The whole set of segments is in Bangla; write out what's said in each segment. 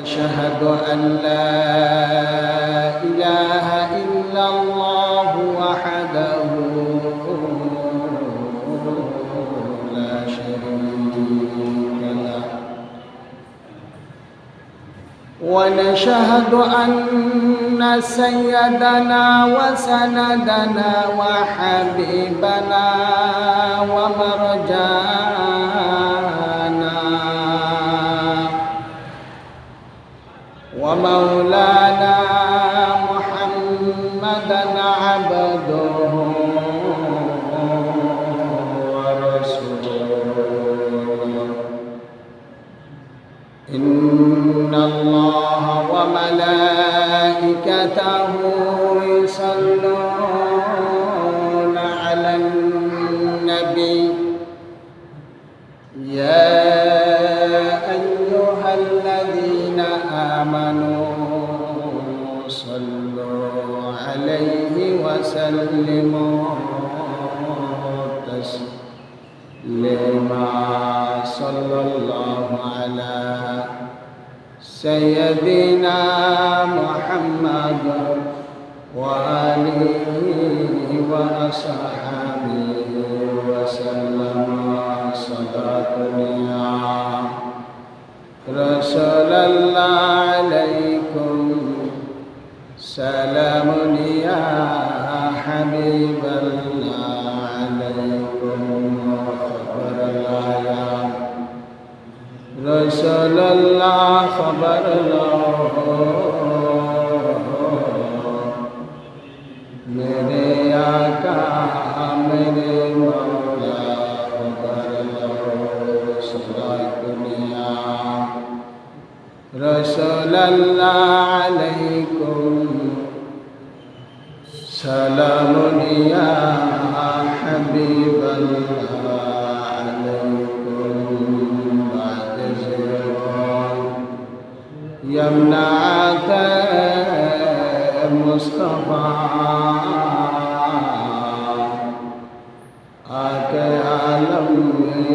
أشهد أن لا إله إلا الله وحده لا شريك له ونشهد أن سيدنا وسندنا وحبيبنا ومرجانا ومولانا محمدا عبده ورسوله إن الله وملائكته يصلون على النبي يا أيها الذين آمنوا صلوا عليه وسلموا تسليما صلى الله على سيدنا محمد وآله وأصحابه وسلم صلاة يا رسول الله عليكم سلام يا حبيب الله عليكم خبر الله يا رسول الله خبر الله मेरे आका मेरे मौला खबर लो सारा दुनिया रसूल अल्लाह अलैकुम सलाम या हबीब अल्लाह अलैकुम बाद यमनात मुस्तफा आके आलम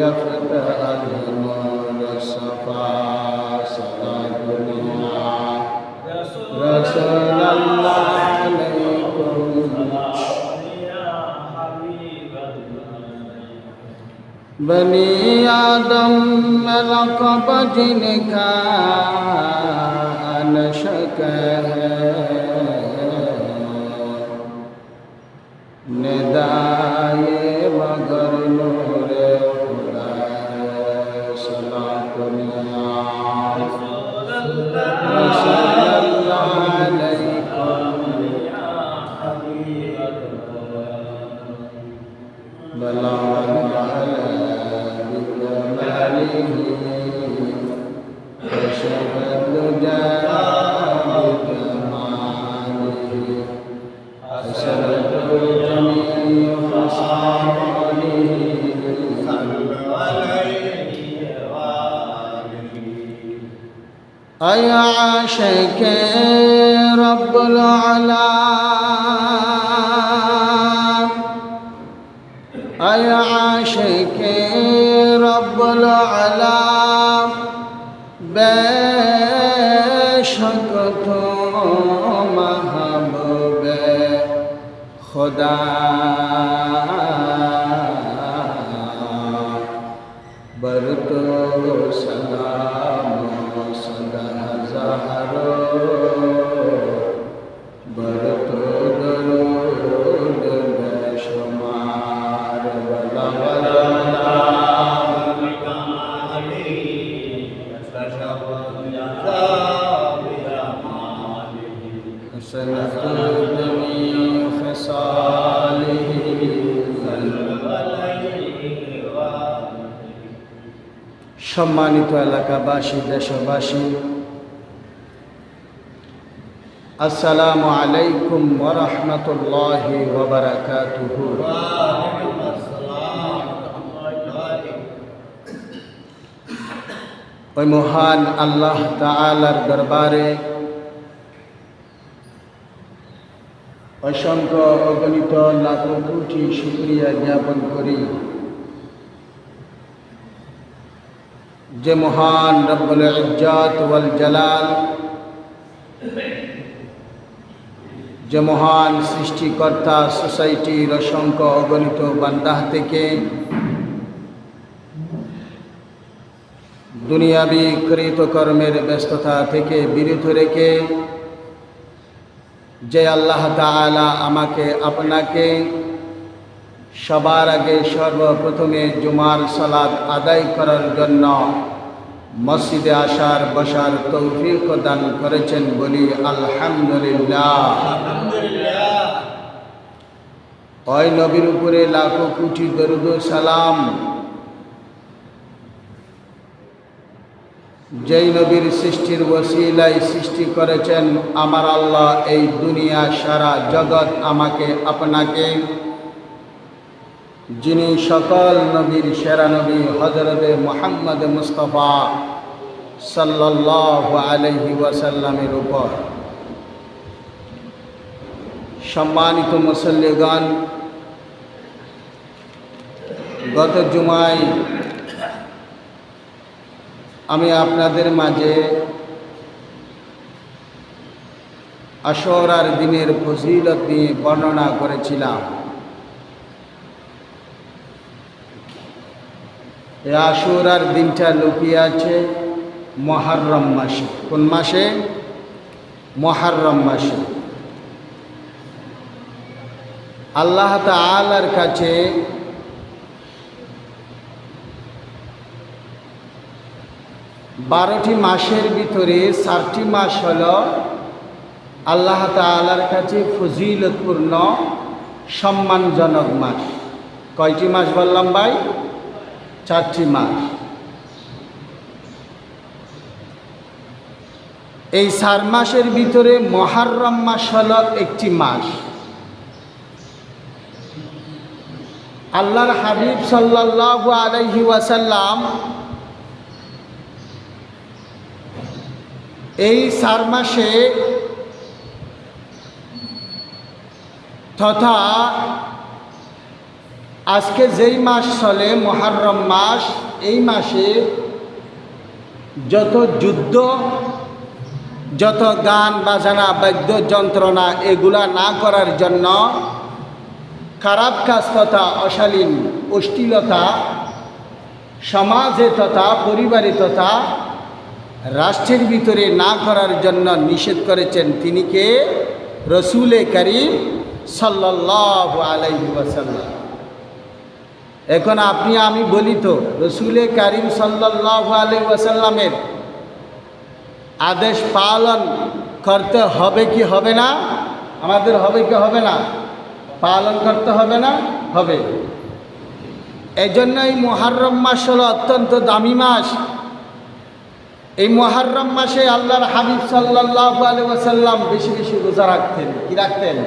यफ्तह अल-नूर सफा सदा दुनिया रसूल अल्लाह अलैकुम बनी आदम में लक़ब जिनका नशक है निदाए मगर नूरे खुदा सलात रसूलल्लाह अलैकुम बलावन बिकमालिही वशहद बिकमालिही हसनतुल जमील खसालिही सल्लल्लाहु अलैहि वालिही ऐ आशिक़ रब्बुल आला ऐ आशिक़ रब्बुल आला बेशक तो महबूबे खुदा बर तो सलाम सदा ज़हरो बर तो दरूद बेशुमार बला সম্মানিত এলাকাবাসী দেশবাসী আসসালামু আলাইকুম ওয়া রাহমাতুল্লাহি ওয়া বারাকাতুহু। ওই মহান আল্লাহ তাআলার দরবারে অসংখ্য অগণিত লাখো কোটি শুকরিয়া জ্ঞাপন করি যে মহান রব্বুল ইজ্জত ওয়াল জালাল, যে মহান সৃষ্টিকর্তা সোসাইটির অসংখ্য অগণিত বান্দা থেকে দুনিয়াবি কৃতকর্মের ব্যস্ততা থেকে বিরত রেখে যে আল্লাহ তাআলা আমাকে আপনাকে সবার আগে সর্বপ্রথমে জুমার সালাত আদায় করার জন্য মসজিদে আসার বসার তৌফিক দান করেছেন বলি আলহামদুলিল্লাহ। ওই নবীর উপরে লাখো কোটি দরুদ ও সালাম, যেই নবীর সৃষ্টির ওসিলায় সৃষ্টি করেছেন আমার আল্লাহ এই দুনিয়া সারা জগৎ আমাকে আপনাকে, যিনি সকল নবীর সেরা নবী হযরতে মুহাম্মদ মুস্তাফা সাল্লাল্লাহু আলাইহি ওয়াসাল্লামের উপর। সম্মানিত মুসল্লিগণ, গত জুমায় আমি আপনাদের মাঝে আশুরার দিনের ফজিলত নিয়ে বর্ণনা করেছিলাম। এই আশুরার দিনটা লুকিয়ে আছে মুহররম মাসে। কোন মাসে? মুহররম মাসে। আল্লাহ তাআলার কাছে বারোটি মাসের ভিতরে 4টি মাস হল আল্লাহ তাআলার কাছে ফজিলতপূর্ণ সম্মানজনক মাস। কয়টি মাস বললাম ভাই? 4টি মাস। এই 4 মাসের ভিতরে মুহররম মাস হল একটি মাস। আল্লাহর হাবিব সাল্লাল্লাহু আলাইহি ওয়াসাল্লাম এই 4 মাসে তথা আজকে যেই মাস চলে মুহররম মাস, এই মাসে যত যুদ্ধ, যত গান বাজানা বাদ্যযন্ত্রণা এগুলা না করার জন্য, খারাপ কাজ তথা অশালীন অশ্লীলতা সমাজে তথা পরিবারে তথা রাষ্ট্রের ভিতরে না করার জন্য নিষেধ করেছেন তিনি কে? রসুলে কারীম সাল্লাল্লাহু আলাইহি ওয়াসাল্লাম। এখন আপনি আমি বলি তো, রসুলে কারীম সাল্লাল্লাহু আলাইহি ওয়াসাল্লামের আদেশ পালন করতে হবে কি হবে না? আমাদের হবে কি হবে না? পালন করতে হবে না? হবে। এই জন্য এই মুহররম মাস হলো অত্যন্ত দামি মাস। এই মুহররম মাসে আল্লাহর হাবিব সাল্লাল্লাহু আলাইহি ওয়াসাল্লাম বেশি বেশি রোজা রাখতেন। কি রাখতেন?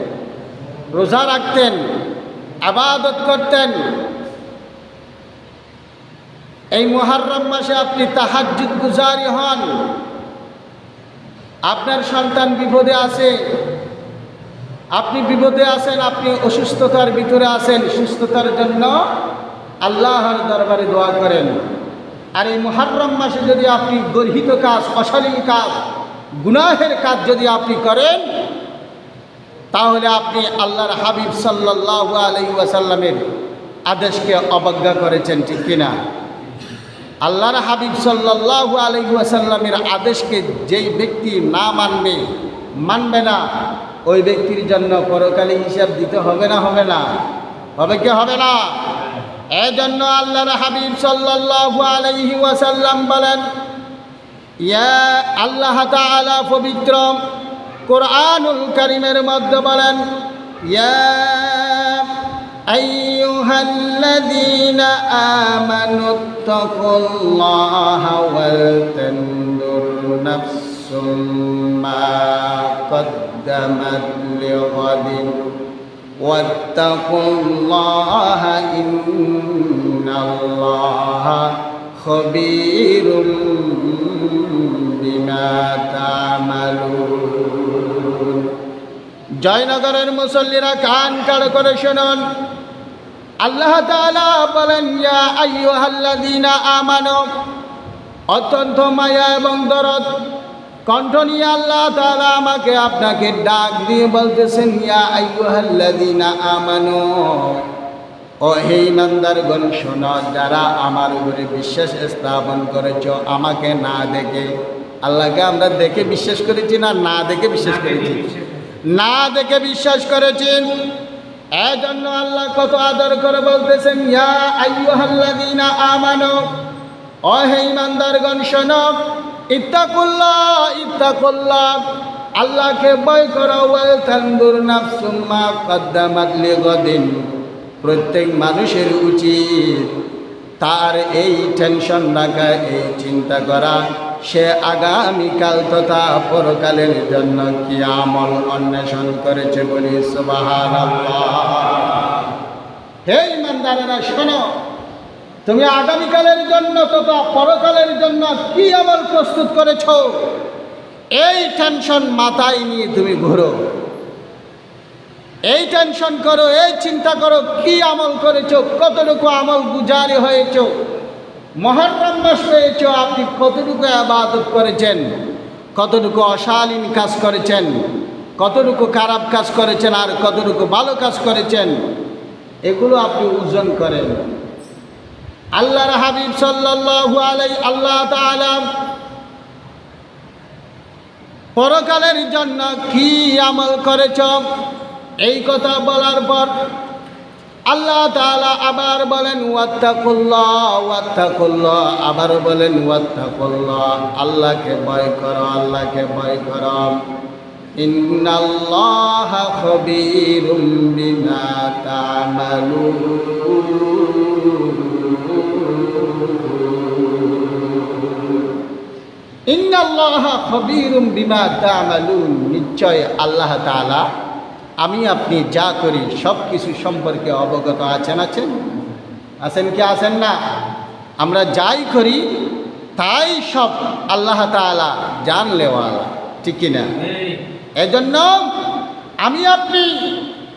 রোজা রাখতেন, ইবাদত করতেন। এই মুহররম মাসে আপনি তাহাজ্জুদ গুজারি হন। আপনার সন্তান বিপদে আছে, আপনি বিপদে আছেন, আপনি অসুস্থতার ভিতরে আছেন, সুস্থতার জন্য আল্লাহর দরবারে দোয়া করেন। আর এই মুহররম মাসে যদি আপনি গর্হিত কাজ, অশালীন কাজ, গুনাহের কাজ যদি আপনি করেন, তাহলে আপনি আল্লাহর হাবিব সাল্লাল্লাহু আলাইহি ওয়াসাল্লামের আদেশকে অবজ্ঞা করেছেন, ঠিক কিনা? আল্লাহর হাবিব সাল্লাল্লাহু আলাইহি ওয়াসাল্লামের আদেশকে যেই ব্যক্তি না মানবে না, ওই ব্যক্তির জন্য পরকালে হিসাব দিতে হবে না? হবে না? হবে কি হবে না? এই জন্য আল্লাহর হাবিব সাল্লাল্লাহু আলাইহি ওয়াসাল্লাম বলেন, ইয়া আল্লাহ তাআলা পবিত্র কুরআনুল কারীমের মধ্যে বলেন, ইয়া আইয়ুহাল্লাযীনা আমানুত্তাকুল্লাহা ওয়াল তানজুর নাফসুম মা কদ্দামাত লিগাদিন ওয়াত্তাকুল্লাহা ইন্নাল্লাহা খবীরুম বিমা তা'মালুন। জয়নগরের মুসল্লিরা কান কাড় করে শুনুন। আল্লাহ তাআলা বলেন, ইয়া আইয়ুহাল্লাযীনা আমানু, অত্যন্ত মায়া এবং দরদ কণ্ঠ নিয়ে আল্লাহ তাআলা আমাকে আপনাকে ডাক দিয়ে বলতেছেন, ইয়া আইয়ুহাল্লাযীনা আমানু, ও হে ইমানদারগণ শোনো, যারা আমার উপরে বিশ্বাস স্থাপন করেছো আমাকে না দেখে। আল্লাহকে আমরা দেখে বিশ্বাস করেছি না না দেখে বিশ্বাস করেছি? না দেখে বিশ্বাস করেছি। এজন্য আল্লাহ কত আদর করে বলতেছেন, ইয়া আইয়ুহাল্লাযীনা আমানু, ও হে ইমানদারগণ শোনো, ইত্তাকুল্লাহ ইত্তাকুল্লাহ, আল্লাহকে ভয় করো, ওয়াল তানজুর নাফসুম মা কদ্দামাত লিগাদিন, প্রত্যেক মানুষের উচিত তার এই টেনশন রাখা, এই চিন্তা করা সে আগামীকাল তথা পরকালের জন্য কি আমল অন্বেষণ করেছে। বলি সুবহানাল্লাহ। হে ইমানদারেরা শোনো, তুমি আগামীকালের জন্য তথা পরকালের জন্য কি আমল প্রস্তুত করেছ, এই টেনশন মাথায় নিয়ে তুমি ঘুরো, এই টেনশন করো, এই চিন্তা করো কি আমল করেছ, কতটুকু আমল গুজারি হয়েছ, মুহররম মাস পেয়েছ, আপনি কতটুকু ইবাদত করেছেন, কতটুকু অশালীন কাজ করেছেন, কতটুকু খারাপ কাজ করেছেন, আর কতটুকু ভালো কাজ করেছেন, এগুলো আপনি ওজন করেন। আল্লাহর হাবিব সাল্লাল্লাহু আলাইহি আল্লাহ তাআলা পরকালের জন্য কি আমল করেছ এই কথা বলার পর আল্লাহ তাআলা আবার বলেন ওয়াত্তাকুল্লাহ ওয়াত্তাকুল্লাহ, আবার বলেন ওয়াত্তাকুল্লাহ, আল্লাহকে ভয় করো, আল্লাহকে ভয় করো। ইন্নাল্লাহা খবীরুম বিমা তা'মালুন, ইন্নাল্লাহা খবীরুম বিমা তা'মালুন, নিশ্চয় আল্লাহ তাআলা আমি আপনি যা করি সব কিছু সম্পর্কে অবগত আছেন আছেন কি আছেন না? আমরা যাই করি তাই সব আল্লাহ তাআলা জানলেওয়ালা, ঠিক কিনা? এজন্য আমি আপনি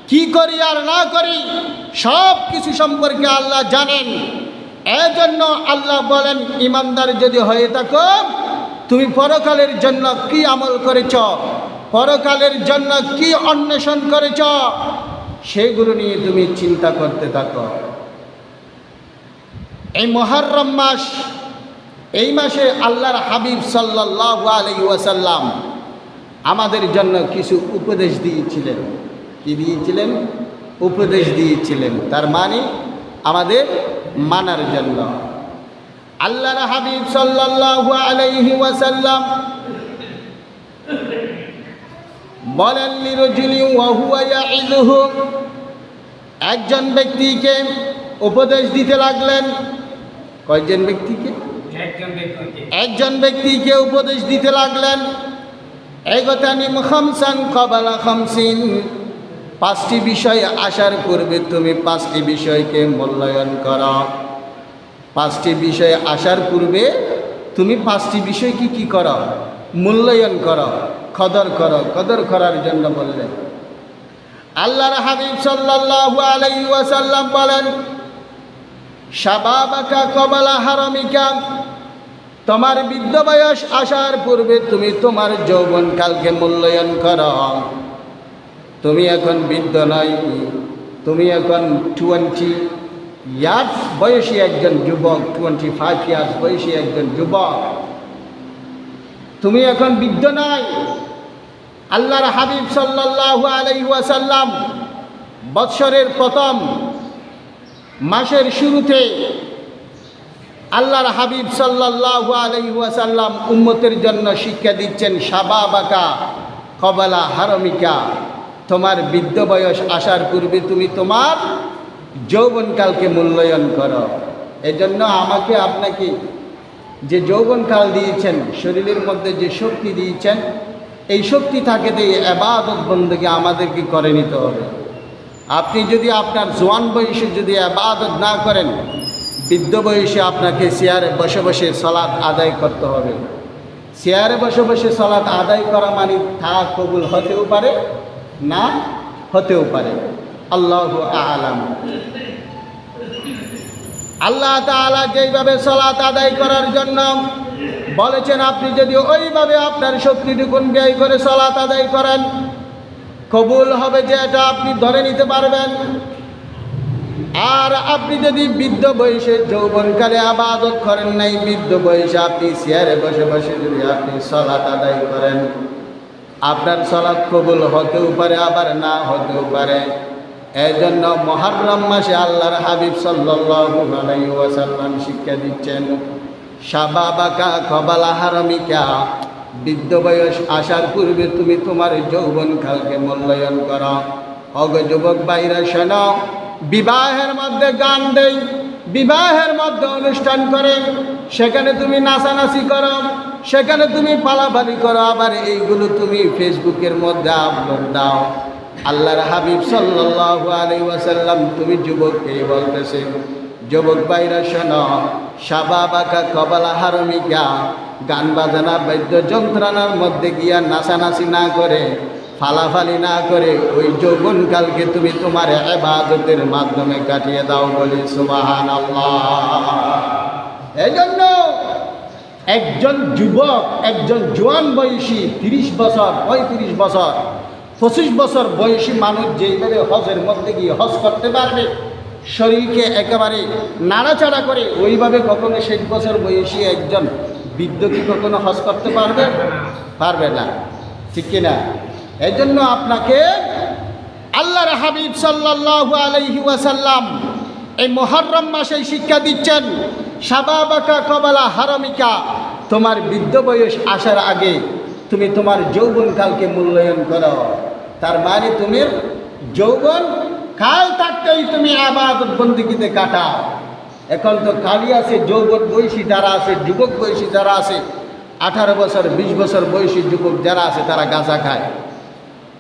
কি করি আর না করি সব কিছু সম্পর্কে আল্লাহ জানেন। এজন্য আল্লাহ বলেন, ইমানদার যদি হয়ে থাকো তুমি পরকালের জন্য কি আমল করেছ, পরকালের জন্য কি অন্বেষণ করেছ, সেগুলো নিয়ে তুমি চিন্তা করতে থাকো। এই মুহররম মাস, এই মাসে আল্লাহর হাবিব সাল্লাল্লাহু আলাইহি ওয়াসাল্লাম আমাদের জন্য কিছু উপদেশ দিয়েছিলেন। কি দিয়েছিলেন? উপদেশ দিয়েছিলেন, তার মানে আমাদের মানার জন্য। আল্লাহর হাবিব সাল্লাল্লাহু আলাইহি ওয়াসাল্লাম বলেন, লিরাজুলি ওয়া হুয়া ইয়াইযুহু, একজন ব্যক্তিকে উপদেশ দিতে লাগলেন। কয়জন ব্যক্তিকে? একজন ব্যক্তিকে উপদেশ দিতে লাগলেন। এগতানিম খামসান ক্বাবলা খামসিন, পাঁচটি বিষয় আসার পূর্বে তুমি পাঁচটি বিষয়কে মূল্যায়ন করো। পাঁচটি বিষয় আসার পূর্বে তুমি পাঁচটি বিষয়কে কি করো? মূল্যায়ন করো, কদর করো। কদর করার জন্য বললেন। আল্লাহর হাবিব সাল্লাল্লাহু আলাইহি ওয়াসাল্লাম বলেন, শাবাবাকা ক্বাবলা হারামিকা, তোমার বৃদ্ধ বয়স আসার পূর্বে তুমি তোমার যৌবনকালকে মূল্যায়ন করো। তুমি এখন বৃদ্ধ নয়, তুমি এখন 20 ইয়ার্স বয়সী একজন যুবক, 25 ইয়ার্স বয়সী একজন যুবক, তুমি এখন বৃদ্ধ নয়। আল্লাহর হাবিব সাল্লাল্লাহু আলাইহি ওয়াসাল্লাম বৎসরের প্রথম মাসের শুরুতে আল্লাহর হাবিব সাল্লাল্লাহু আলাইহি ওয়াসাল্লাম উম্মতের জন্য শিক্ষা দিচ্ছেন, শাবাবাকা ক্বাবলা হারামিকা, তোমার বৃদ্ধ বয়স আসার পূর্বে তুমি তোমার যৌবনকালকে মূল্যায়ন করো। এজন্য আমাকে আপনাকে যে যৌবনকাল দিয়েছেন, শরীরের মধ্যে যে শক্তি দিয়েছেন, এই শক্তি থাকে দিয়ে ইবাদত বন্দেগী আমাদেরকে করে নিতে হবে। আপনি যদি আপনার জওয়ান বয়সে যদি ইবাদত না করেন, বৃদ্ধ বয়সে আপনাকে চেয়ারে বসে বসে সালাত আদায় করতে হবে। চেয়ারে বসে বসে সালাত আদায় করা মানে তা কবুল হতেও পারে, না হতেও পারে। আল্লাহু আ'লাম। আল্লাহ তাআলা যেইভাবে সালাত আদায় করার জন্য বলেছেন আপনি যদি ওইভাবে আপনার শক্তিটুকুন ব্যয় করে সালাত আদায় করেন, কবুল হবে যে এটা আপনি ধরে নিতে পারবেন। আর আপনি যদি বৃদ্ধ বয়সে যৌবনকালে ইবাদত করেন নাই, বৃদ্ধ বয়সে আপনি চেয়ারে বসে বসে যদি আপনি সালাত আদায় করেন, আপনার সালাত কবুল হতেও পারে আবার না হতেও পারে। এই জন্য মুহররম মাসে আল্লাহর হাবিব সাল্লাল্লাহু আলাইহি ওয়াসাল্লাম শিক্ষা দিচ্ছেন, শাবাবাকা কবালা হারামিকা, বৃদ্ধ বয়স আসার পূর্বে তুমি তোমার যৌবনকালকে মূল্যায়ন করো। অগ যুবক ভাইরা শোনো, বিবাহের মধ্যে গান দেই, বিবাহের মধ্যে অনুষ্ঠান করে, সেখানে তুমি নাচানাচি করো, সেখানে তুমি পালাপালি করো, আবার এইগুলো তুমি ফেসবুকের মধ্যে আপলোড দাও। আল্লাহর হাবিব সাল্লাল্লাহু আলাইহি ওয়াসাল্লাম তুমি যুবককেই বলতেছেন, যুবক ভাইরা শোনো, শাবাবাকা কবালা হারামিকা, গান বাজানা বাদ্য যন্ত্রণার মধ্যে গিয়া নাচানাচি না করে, ফালাফালি না করে ওই যৌবনকালকে তুমি তোমার ইবাদতের মাধ্যমে কাটিয়ে দাও। বলি সুবহানাল্লাহ। এজন্য একজন যুবক, একজন জোয়ান বয়সী 30 বছর, 35 বছর, 25 বছর বয়সী মানুষ যেইভাবে হজের মধ্যে গিয়ে হজ করতে পারবে, শরীরকে একেবারে নাড়াচাড়া করে, ওইভাবে কখনো 60 বছর বয়সী একজন বৃদ্ধ কি কখনো হজ করতে পারবে? পারবে না, ঠিক কিনা? এই জন্য আপনাকে আল্লাহর হাবিব সাল্লাল্লাহু আলাইহি ওয়াসাল্লাম এই মুহররম মাসে শিক্ষা দিচ্ছেন, শাবাবাকা কবালা হারামিকা, তোমার বৃদ্ধ বয়স আসার আগে তুমি তোমার যৌবনকালকে মূল্যায়ন করো। তার মানে তুমি যৌবন কাল থাকতেই তুমি ইবাদত বন্দেগীতে কাটাও। এখন তো কালই আছে, যৌবন বয়সী যারা আছে, যুবক বয়সী যারা আছে, 18 বছর 20 বছর বয়সী যুবক যারা আছে তারা গাঁজা খায়।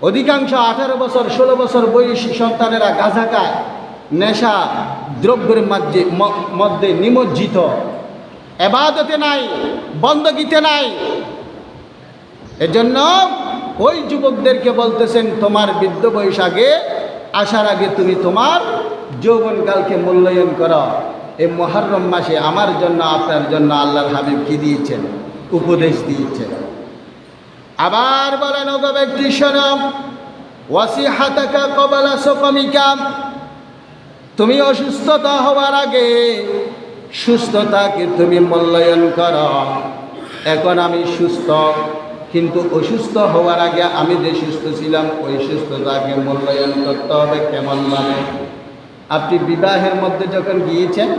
অধিকাংশ 18 বছর 16 বছর বয়সী সন্তানেরা গাঁজা খায়, নেশা দ্রব্যের মধ্যে নিমজ্জিত, ইবাদতে নাই, বন্দেগীতে নাই। এজন্য ওই যুবকদেরকে বলতেছেন, তোমার বৃদ্ধ বয়স আগে আসার আগে তুমি তোমার যৌবনকালকে মূল্যায়ন করো। এই মুহররম মাসে আমার জন্য আপনার জন্য আল্লাহর হাবিব কি দিয়েছেন? উপদেশ দিয়েছেন। আবার বলেন, ওগো ব্যক্তি শোনো, ওয়াসিহাতাকা কবালা সুকমিকা, তুমি অসুস্থতা হওয়ার আগে সুস্থতাকে তুমি মূল্যায়ন করো। এখন আমি সুস্থ, কিন্তু অসুস্থ হওয়ার আগে আমি যে সুস্থ ছিলাম ওই সুস্থতাকে মূল্যায়ন করতে হবে। কেমন? মানে আপনি বিবাহের মধ্যে যখন গিয়েছেন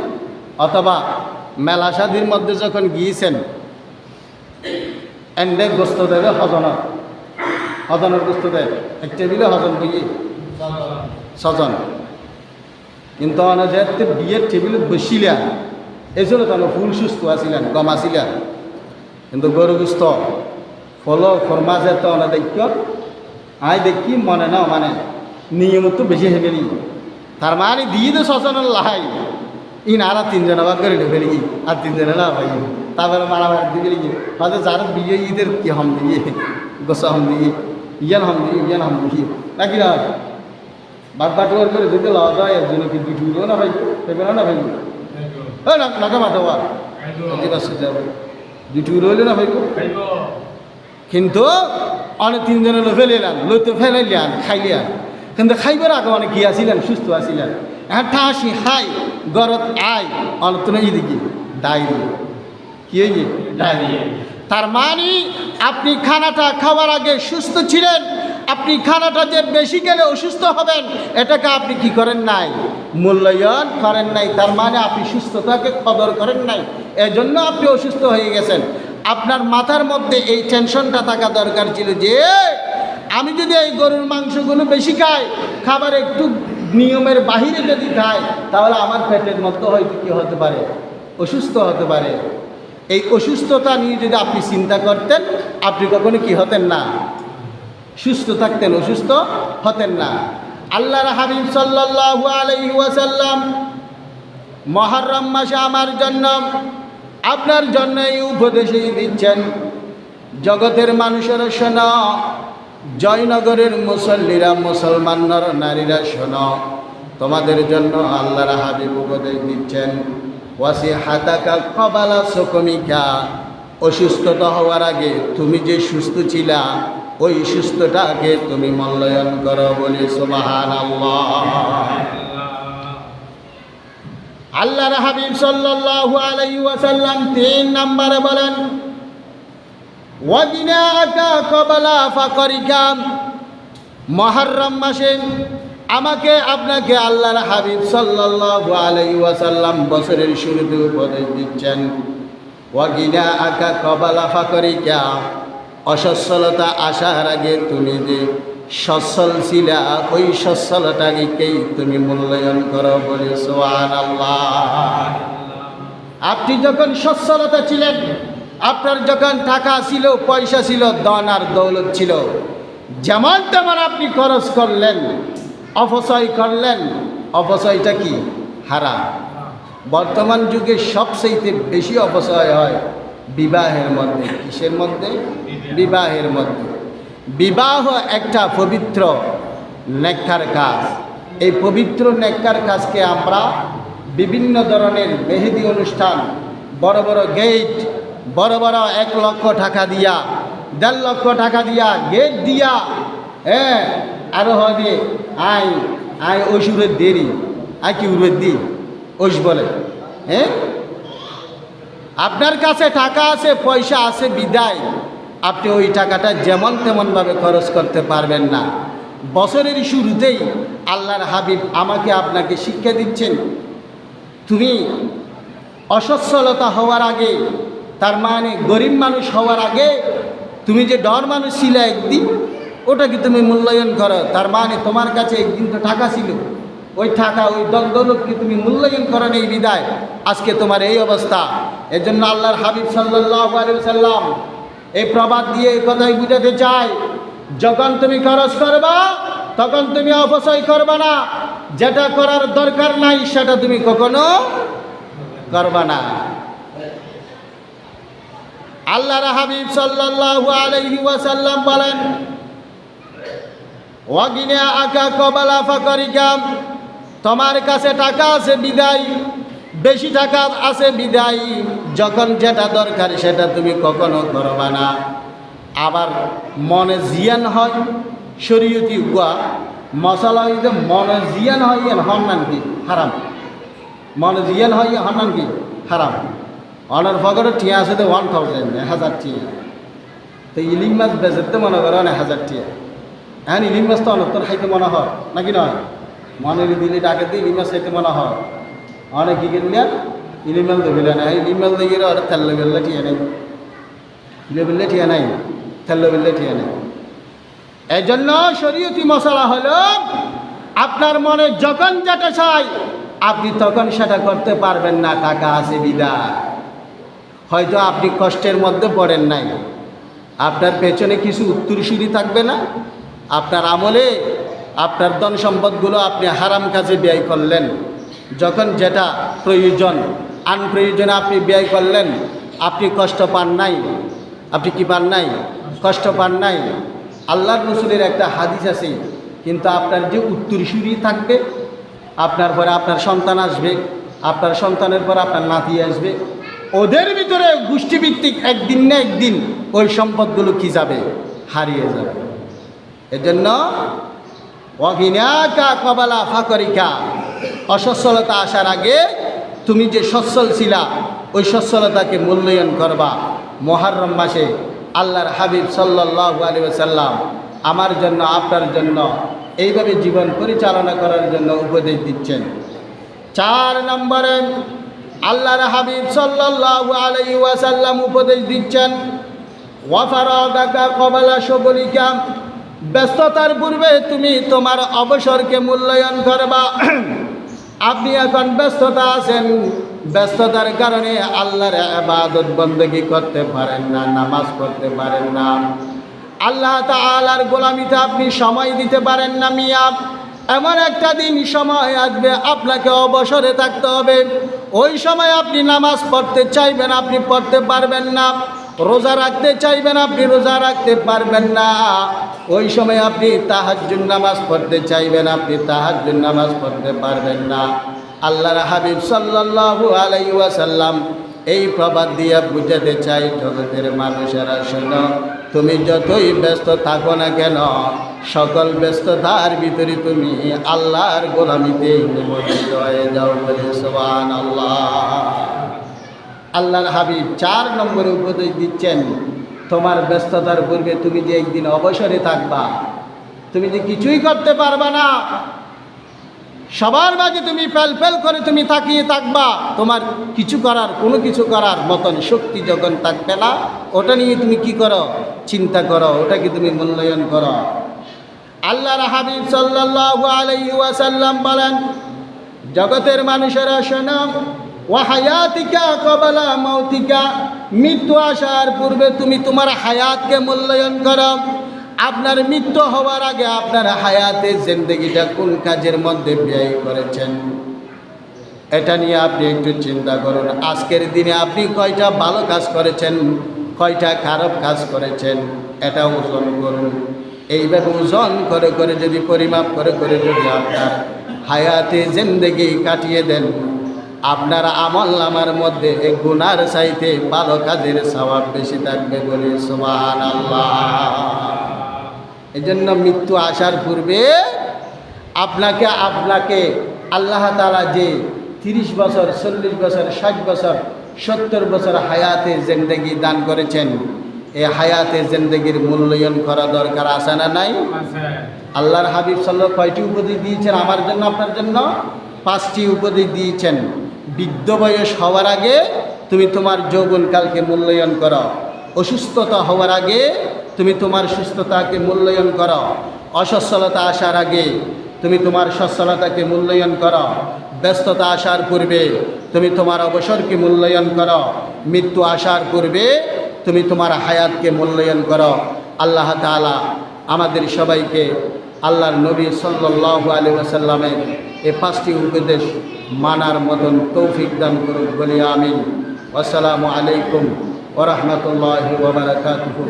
অথবা মেলা শাদির মধ্যে যখন গিয়েছেন, এন্ডে গোস্ত দেবে হজনের গোস্ত দেবে, এক টেবিলে হজন বইয়ে ছজন, কিন্তু যেহেতু বিয়ের টেবিলত বসিলেন, এই জন্য তো ফুল সুস্থ আছিলেন, গম আছিলেন, কিন্তু গরু গোস্ত ফলো ফরমা যে তো দেখ আই দেখি মনে না, মানে নিয়মিত বেশি হয়ে গেলি, তার মানে দিয়ে তো ছজনের লাহাই ইন আর 3 জন আবার করে ঢুকে গেলি, আর 3 জনে না ভাই, তারপরে মারামারি দিয়ে গেলি, হয়তো যারা বিয়ে ঈদের কি হম দিয়ে গোসা হম দিয়ে ইয়ান হম দিয়ে নাকি না বাটবার করে যদি লওয়া যায় একজনে কি দুটো না ভাই, পেবে না ভাই, নাকা মাথা দুটো রইলে না ভাই, কিন্তু অনেক 3 জনে ফেলেলাম, লইতে ফেলাইলেন, খাইলেন, কিন্তু খাইবার আগে অনেক কি আসিলেন, সুস্থ আসিলেন। হ্যাঁ ঠাসি হাই গরত আই অনেক দিকে ডায়রি কি হয়েছে ডায়রি। তার মানে আপনি খানাটা খাওয়ার আগে সুস্থ ছিলেন, আপনি খানাটা যে বেশি গেলে অসুস্থ হবেন এটাকে আপনি কি করেন নাই? মূল্যায়ন করেন নাই। তার মানে আপনি সুস্থতাকে কদর করেন নাই, এজন্য আপনি অসুস্থ হয়ে গেছেন। আপনার মাথার মধ্যে এই টেনশনটা থাকা দরকার ছিল যে আমি যদি এই গরুর মাংসগুলো বেশি খাই, খাবার একটু নিয়মের বাহিরে যদি খাই, তাহলে আমার পেটের মধ্যে হয়তো কী হতে পারে? অসুস্থ হতে পারে। এই অসুস্থতা নিয়ে যদি আপনি চিন্তা করতেন, আপনি কখনো কি হতেন না? সুস্থ থাকতেন, অসুস্থ হতেন না। আল্লাহর হাবিব সাল্লাল্লাহু আলাইহি ওয়াসাল্লাম মুহররম মাসে আমার জন্য আপনার জন্য এই উপদেশই দিচ্ছেন, জগতের মানুষেরা শোনো, জয়নগরের মুসল্লিরা, মুসলমান নর নারীরা শোনো, তোমাদের জন্য আল্লাহর হাবিব উপদেশ দিচ্ছেন, ওয়াসিহাতাকা কবালা সুকমিকা, অসুস্থতা হওয়ার আগে তুমি যে সুস্থ ছিলা ওই সুস্থটাকে তুমি মূল্যায়ন করো, বলি সুবহানাল্লাহ। আল্লাহর হাবিব সাল্লাল্লাহু আলাইহি ওয়াসাল্লাম 3 নম্বরে বলেন, ওয়াগিনাকা ক্বাবলা ফাকরিকা। মুহররম মাসে আমাকে আপনাকে আল্লাহর হাবিব সাল্লাল্লাহু আলাইহি ওয়াসাল্লাম বছরের শুরুতে উপদেশ দিচ্ছেন, ওয়াগিনাকা ক্বাবলা ফাকরিকা, অসচ্ছলতা আসার আগে তুমি যে সচ্ছল ছিলা ওই সচ্ছলতাকেই তুমি মূল্যায়ন করো, বলে সুবহানাল্লাহ। আপনি যখন সচ্ছলতা ছিলেন, আপনার যখন টাকা ছিল, পয়সা ছিল, ধন আর দৌলত ছিল, যেমন তেমন আপনি খরচ করলেন, অপচয় করলেন। অপচয়টা কি? হারাম। বর্তমান যুগে সবচেয়ে বেশি অপচয় হয় বিবাহের মধ্যে। কিসের মধ্যে? বিবাহের মধ্যে। বিবাহ একটা পবিত্র নেককার কাজ। এই পবিত্র নেককার কাজকে আমরা বিভিন্ন ধরনের মেহেদি অনুষ্ঠান, বড় বড় গেট, বড় বড় 1 লক্ষ টাকা দিয়া, 1.5 লক্ষ টাকা দিয়া গেট দিয়া, আরো হবে আই ওষুধের দেরি, কি উড়ের দি ওষ বলে। আপনার কাছে টাকা আছে, পয়সা আছে বিদায় আপনি ওই টাকাটা যেমন তেমনভাবে খরচ করতে পারবেন না। বছরের শুরুতেই আল্লাহর হাবিব আমাকে আপনাকে শিক্ষা দিচ্ছেন, তুমি অসচ্ছলতা হওয়ার আগে, তার মানে গরিব মানুষ হওয়ার আগে তুমি যে ডর মানুষ ছিলে একদিন, ওটাকে তুমি মূল্যায়ন করো। তার মানে তোমার কাছে একদিন তো টাকা ছিল, ওই টাকা, ওই দৌলতকে তুমি মূল্যায়ন করো এই বিদায় আজকে তোমার এই অবস্থা। এর জন্য আল্লাহর হাবিব সাল্লাল্লাহু আলাইহি ওয়াসাল্লাম এই প্রবাদ দিয়ে এই কথাই বুঝাতে চাই, যখন তুমি খরচ করবা তখন তুমি অপচয় করবা না। যেটা করার দরকার নাই সেটা তুমি কখনো করবা না। আল্লাহর হাবিব সাল্লাল্লাহু আলাইহি ওয়াসাল্লাম বলেন, ওয়াগিনাকা ক্বাবলা ফাকরিকা, তোমার কাছে টাকা আছে বিদায়, বেশি টাকা আছে বিদায় যখন যেটা দরকার সেটা তুমি কখনো করবা না। আবার মনে জিয়ান হয় শরীয়তি উয়া মশলা হইতে মনে জিয়ান হয় হন্নান কি হারাম। মনে জিয়ান হয় হন্নান কি হারাম। অনার ফগরে টিয়া আছে তো 1000, 1000 টিয়া। তো ইলিম মাছ বেচতে মনে করো 1000 টিয়া। এখন ইলিম মাছ তো অনত্তর খাইতে মনে হয় নাকি নয়? মনে দিলে ডাকে দিয়ে ইলিম মাছ খাইতে মনে হয়। অনেক কি কিনলেন ইলিম মাল দেবেন না, ইলিম মাল দিয়ে গেলে ওরা তেল বেললে টিয়া নেই, ইলে বেললে টিয়া নাই, তেল বেললে টিয়া নেই। এই জন্য শরীয়তি মশলা হলো আপনার মনে যখন যেটা চাই আপনি তখন সেটা করতে পারবেন না, টাকা আছে বিদায়। হয়তো আপনি কষ্টের মধ্যে পড়েন নাই, আপনার পেছনে কিছু উত্তরসূরি থাকবে না, আপনার আমলে আপনার ধন সম্পদগুলো আপনি হারাম কাজে ব্যয় করলেন। যখন যেটা প্রয়োজন আনপ্রয়োজনে আপনি ব্যয় করলেন, আপনি কষ্ট পান নাই। আপনি কি পান নাই? কষ্ট পান নাই। আল্লাহর রাসূলের একটা হাদিস আছে, কিন্তু আপনার যে উত্তরসূরি থাকবে, আপনার পরে আপনার সন্তান আসবে, আপনার সন্তানের পর আপনার নাতি আসবে, ওদের ভিতরে গোষ্ঠীভিত্তিক একদিন না একদিন ওই সম্পদগুলো কি যাবে? হারিয়ে যাবে। এজন্য ওয়াগিনাকা ক্বাবলা ফাকরিকা, অসচ্ছলতা আসার আগে তুমি যে সচ্ছল ছিলা ওই সচ্ছলতাকে মূল্যায়ন করবা। মুহররম মাসে আল্লাহর হাবিব সাল্লাল্লাহু আলাইহি ওয়াসাল্লাম আমার জন্য, আপনার জন্য এইভাবে জীবন পরিচালনা করার জন্য উপদেশ দিচ্ছেন। 4 নম্বরে আল্লাহর হাবিব সাল্লাল্লাহু আলাইহি ওয়াসাল্লাম উপদেশ দিচ্ছেন, ওয়াফারাগাকা ক্বাবলা শুগলিকা, ব্যস্ততার পূর্বে তুমি তোমার অবসরকে মূল্যায়ন করবা। আপনি এখন ব্যস্ততা আছেন, ব্যস্ততার কারণে আল্লাহর ইবাদত বندگی করতে পারেন না, নামাজ পড়তে পারেন না, আল্লাহ তাআলার গোলামিতে আপনি সময় দিতে পারেন না। মিয়া, এমন একটা দিন সময় আসবে আপনাকে অবসরে থাকতে হবে। ওই সময় আপনি নামাজ পড়তে চাইবেন, আপনি পড়তে পারবেন না। রোজা রাখতে চাইবেন, আপনি রোজা রাখতে পারবেন না। ওই সময় আপনি তাহাজ্জুদ নামাজ পড়তে চাইবেন, আপনি তাহাজ্জুদ নামাজ পড়তে পারবেন না। আল্লাহর হাবিব সাল্লাল্লাহু আলাইহি ওয়াসাল্লাম এই প্রবাদ দিয়া বুঝাতে চাই, জগতের মানুষেরা শোনো, তুমি যতই ব্যস্ত থাকো না কেন, সকল ব্যস্ততার ভিতরে তুমি আল্লাহর গোলামিতে নিমজ্জিত হয়ে যাও। বলে সুবহানাল্লাহ। আল্লাহর হাবিব 4 নম্বরে উপদেশ দিচ্ছেন, তোমার ব্যস্ততার পূর্বে তুমি যে একদিন অবসরে থাকবা, তুমি যে কিছুই করতে পারবা না, সবার মাঝে তুমি ফেল করে তুমি তাকিয়ে থাকবা, তোমার কোনো কিছু করার মতন শক্তি যখন থাকবে না, ওটা নিয়ে তুমি কি করো? চিন্তা করো, ওটাকে তুমি মূল্যায়ন করো। আল্লাহর হাবিব সাল্লাল্লাহু আলাইহি ওয়াসাল্লাম বলেন, জগতের মানুষেরা শোনো, ওয়া হায়াতিকা ক্বাবলা মাউতিকা, মৃত্যু আসার পূর্বে তুমি তোমার হায়াতকে মূল্যায়ন করো। আপনার মৃত্যু হওয়ার আগে আপনার হায়াতের জিন্দেগিটা কোন কাজের মধ্যে ব্যয় করেছেন, এটা নিয়ে আপনি একটু চিন্তা করুন। আজকের দিনে আপনি কয়টা ভালো কাজ করেছেন, কয়টা খারাপ কাজ করেছেন, এটা ওজন করুন। এইভাবে ওজন করে করে যদি পরিমাপ করে করে যদি আপনার হায়াতে জিন্দেগি কাটিয়ে দেন, আপনার আমলনামার মধ্যে এই গুনার চাইতে ভালো কাজের সওয়াব বেশি থাকবে। বলি সুবহানাল্লাহ। এই জন্য মৃত্যু আসার পূর্বে আপনাকে আল্লাহ তাআলা যে 30 বছর, 40 বছর, 60 বছর, 70 বছর হায়াতে জিন্দেগি দান করেছেন, এই হায়াতে জিন্দেগির মূল্যায়ন করা দরকার আছে না নাই? আল্লাহর হাবিব সাল্লাল্লাহু কয়টি উপদেশ দিয়েছেন আমার জন্য, আপনার জন্য? 5টি উপদেশ দিয়েছেন। বৃদ্ধ বয়স হওয়ার আগে তুমি তোমার যৌবনকালকে মূল্যায়ন করো, অসুস্থতা হওয়ার আগে তুমি তোমার সুস্থতাকে মূল্যায়ন করো, অসচ্ছলতা আসার আগে তুমি তোমার সচ্ছলতাকে মূল্যায়ন করো, ব্যস্ততা আসার পূর্বে তুমি তোমার অবসরকে মূল্যায়ন করো, মৃত্যু আসার পূর্বে তুমি তোমার হায়াতকে মূল্যায়ন করো। আল্লাহ তাআলা আমাদের সবাইকে আল্লাহর নবী সাল্লাল্লাহু আলাইহি ওয়াসাল্লামের এই 5টি উপদেশ মানার মতন তৌফিক দান করুক। বলি আমিন। আসসালামু আলাইকুম ওয়া রাহমাতুল্লাহি ওয়া বারাকাতুহু।